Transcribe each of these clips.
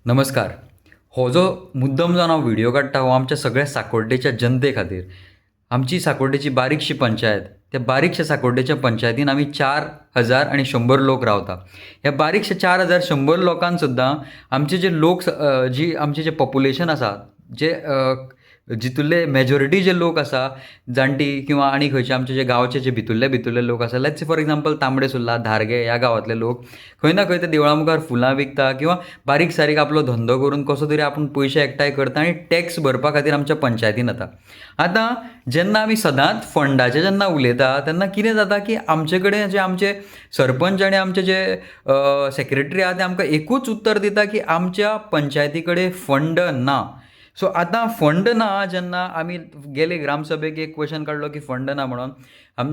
नमस्कार. हो जो मुद्दम जावन हांव व्हिडिओ काडटा हो आमच्या सगळ्या साकोड्डेच्या जनते खातीर. आमची साकोड्डेची बारीकशी पंचायत. त्या बारीकशा साकोड्डेच्या पंचायतीन आमी 4,100 लोक रावता. ह्या बारीकशा 4,100 लोकांक सुद्दां आमचे जे लोक जी आमचें जें पॉप्युलेशन आसा, जे जितुल्ले मेजॉरिटी जे लोक आसा जाणटी किंवा आनी खंयचे आमचे जे गांवचे जे भितुल्ले लोक आसा, let's say for example Tambdi Surla, Dharge ह्या गांवांतले लोक खंय ना खंय ते देवळा मुखार फुलां विकता किंवा बारीक सारीक आपलो धंदो करून कसो तरी आपूण पयशे एकठांय करता आनी टॅक्स भरपा खातीर आमच्या पंचायतीन येता. आतां जेन्ना आमी सदांच फंडाचें जेन्ना उलयता तेन्ना कितें जाता की आमचे कडेन जे आमचे सरपंच आनी आमचे जे सेक्रेटरी आहा ते आमकां एकूच उत्तर दिता की आमच्या पंचायती कडेन फंड ना. सो आतां फंड ना जेन्ना आमी गेले ग्रामसभेक एक क्वेश्चन काडलो की फंड ना म्हणून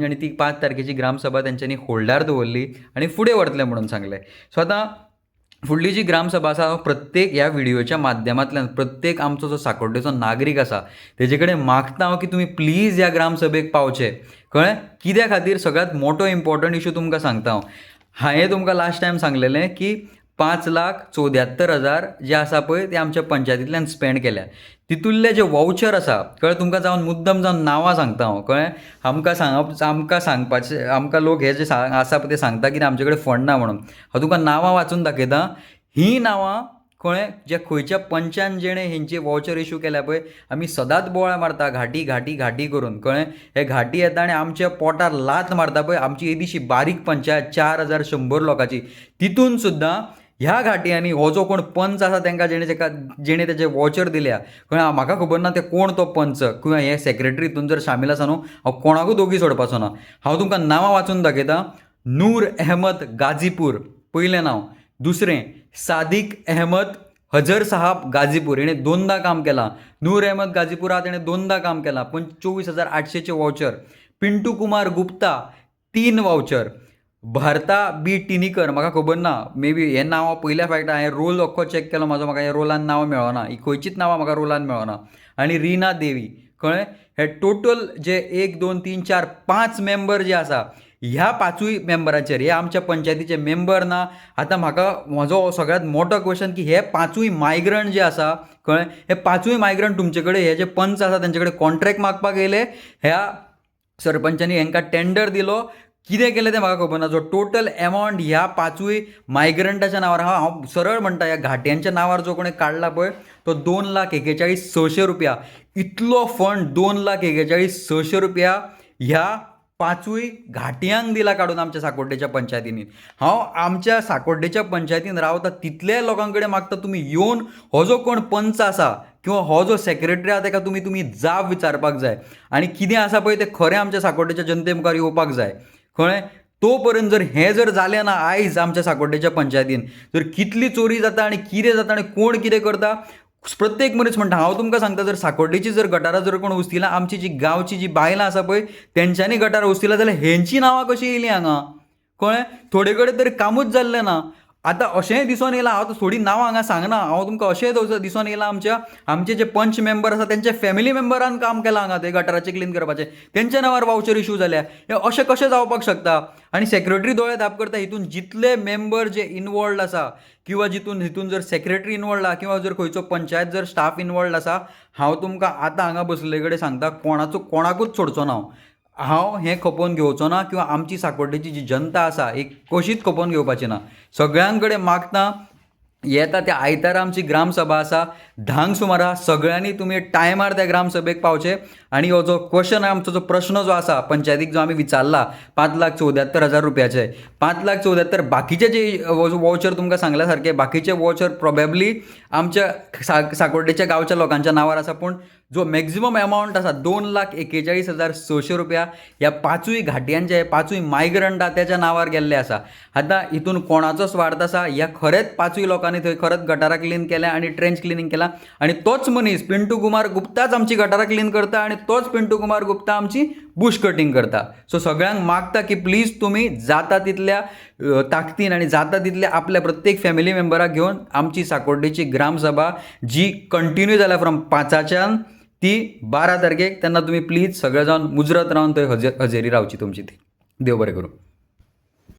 आनी ती 5 तारखेची ग्रामसभा तेंच्यांनी होल्डार दवरली आनी फुडें व्हरतले म्हणून सांगलें. सो आतां फुडली जी ग्रामसभा आसा प्रत्येक ह्या व्हिडिओच्या माध्यमांतल्यान प्रत्येक आमचो जो साकोड्डेचो नागरीक आसा तेजे कडेन मागता हांव की तुमी प्लीज ह्या ग्रामसभेक पावचे. कळ्ळें? कित्या खातीर सगळ्यांत मोठो इम्पॉर्टंट इशू तुमकां सांगता हांव. हांवें तुमकां लास्ट टायम सांगलेलें की 5,74,000 जे आसा पळय ते आमच्या पंचायतींतल्यान स्पेंड केल्या. तितूंतले जे वाउचर आसा कळ्ळें तुमकां जावन मुद्दम जावन नांवां सांगता हांव. कळ्ळें? आमकां सांगपाचें आमकां लोक हे जे आसा पळय ते सांगता की आमचे कडेन फंड ना म्हणून. हांव तुमकां नांवां वाचून दाखयतां. हीं नांवां कळ्ळें जे खंयच्या पंचान जेणें हेंचे वाउचर इश्यू केल्या पळय आमी सदांच बोवाळ मारता घाटी करून. कळ्ळें? हे घाटी येता आनी आमच्या पोटार लात मारता पळय आमची एदीशी बारीक पंचायत 4,100 लोकांची. तितून सुद्दां ह्या घाटयांनी हो जो कोण पंच आसा तांकां जेणे तेजे वॉचर दिल्या कळ्ळें म्हाका खबर ना ते कोण तो पंच किंवा हे सेक्रेटरी हितून जर शामील आसा न्हू हांव कोणाकूच दोगी सोडपाचो ना. हांव तुमकां नांवां वाचून दाखयतां. नूर अहमद गाजीपूर पयलें नांव. दुसरें सादीक अहमद हजर साहब गाजीपूर हेणें 2दा काम केलां. नूर अहमद गाजीपूर आहा तेणें 2दा काम केलां. 24,800 वाउचर. पिंटू कुमार गुप्ता 3 वाउचर. भारता बी टिनीकर म्हाका खबर ना मे बी हें नांव पयल्या फावटी हांवें रोल अख्खो चॅक केलो म्हाजो म्हाका हें रोलान नांव मेळना. ही खंयचीच नांवां म्हाका रोलान मेळना. आनी रिना देवी. कळ्ळें? हे टोटल जे 1 2 3 4 5 मेंबर जे आसा ह्या 5 मेंबराचेर हे आमच्या पंचायतीचे मेंबर ना. आतां म्हाका म्हजो सगळ्यांत मोठो क्वेश्चन की हे 5 मायग्रंट जे आसा कळ्ळें हे 5 मायग्रंट तुमचे कडेन हे जे पंच आसा तेंचे कडेन कॉन्ट्रॅक्ट मागपाक येयले. ह्या सरपंचांनी हांकां टेंडर दिलो. कितें केलें तें म्हाका खबर ना. जो टोटल एमावंट ह्या 5 मायग्रंटाच्या नांवार हांव सरळ म्हणटा ह्या घाट्यांच्या नांवार जो कोणें काडला पळय तो 2,41,600 रुपया. इतलो फंड 2,41,600 रुपया ह्या 5 घाटयांक दिला काडून आमच्या साकोड्डेच्या पंचायतींनी. हांव आमच्या साकोड्डेच्या पंचायतीन रावता तितले लोकां कडेन मागता तुमी येवन हो जो कोण पंच आसा किंवा हो जो सेक्रेटरी आहा ताका तुमी जाब विचारपाक जाय आनी कितें आसा पळय तें खरें आमच्या साकोड्डेच्या जनते मुखार येवपाक जाय. कळ्ळें? तो पर्यंत जर हें जर जालें ना आयज आमच्या साकोड्डेच्या पंचायतीन जर कितली चोरी जाता आनी कितें जाता आनी कोण कितें करता प्रत्येक मनीस म्हणटा. हांव तुमकां सांगता जर साकोड्डेची जर गटारां जर कोण उस्तिलां आमची जी गांवची जी बायलां आसा पळय तेंच्यांनी गटारां उस्तिलां जाल्यार हेंची नांवां कशीं येयलीं हांगा. कळ्ळें? थोडे कडेन तरी कामूच जाल्लें ना. आतां अशेंय दिसून येयलां हांव थोडीं नांवां हांगा सांगना. हांव तुमकां अशेंय दिसून येयलां आमचे जे पंच मेंबर आसा तेंचे फॅमिली मेंबरान काम केलां हांगा ते गटाराचें क्लीन करपाचें. तेंच्या नांवार वाउचर इश्यू जाल्या. हें अशें कशें जावपाक शकता? आनी सेक्रेटरी दोळे धाप करता. हितून जितले मेंबर जे इनवॉल्ड आसा किंवा हितून जर सेक्रेटरी इनवॉल्ड आहा किंवा जर खंयचो पंचायत जर स्टाफ इनवॉल्ड आसा हांव तुमकां आतां हांगा बसले कडेन सांगता कोणाकूच सोडचो ना. हांव हें खपोवन घेवचो ना किंवा आमची साकोड्डेची जी जनता आसा एक कशीच खपोवन घेवपाची ना. सगळ्यां कडेन मागता येता त्या आयतारा आमची ग्रामसभा आसा 10 सुमारा. सगळ्यांनी तुमी टायमार त्या ग्रामसभेक पावचे आनी हो जो क्वेश्चन आमचो जो प्रश्न जो आसा पंचायतीक जो आमी विचारला 5,74,000 रुपयाचे 5,74,000 बाकीचे जे वॉचर तुमकां सांगल्या सारके बाकीचे वॉचर प्रॉबेबली आमच्या साकोड्डेच्या गांवच्या लोकांच्या नांवार आसा. पूण जो मॅक्झिमम एमावंट आसा 2,41,600 रुपया ह्या 5 घाटयांचे 5 मायग्रंट त्याच्या नांवार गेल्ले आसा. आतां हितून कोणाचो स्वार्थ आसा? ह्या खरेंच 5 लोकांनी थंय खरेंच गटारां क्लीन केल्या आनी ट्रेंच क्लिनींग केलां आनी तोच मनीस पिंटू कुमार गुप्ताच आमची गटारां क्लीन करता आनी तोच पिंटू कुमार गुप्ता आमची बुश कटींग करता. सो सगळ्यांक मागता की प्लीज तुमी जाता तितल्या ताकदीन आनी जाता तितल्या आपल्या प्रत्येक फॅमिली मेंबराक घेवन आमची साकोड्डेची ग्रामसभा जी कंटिन्यू जाल्या फ्रॉम 5च्यान ती 12 तारखेक तेन्ना तुमी प्लीज सगळे जावन मुजरत रावन थंय हजेरी रावची तुमची ती. देव बरें करूं.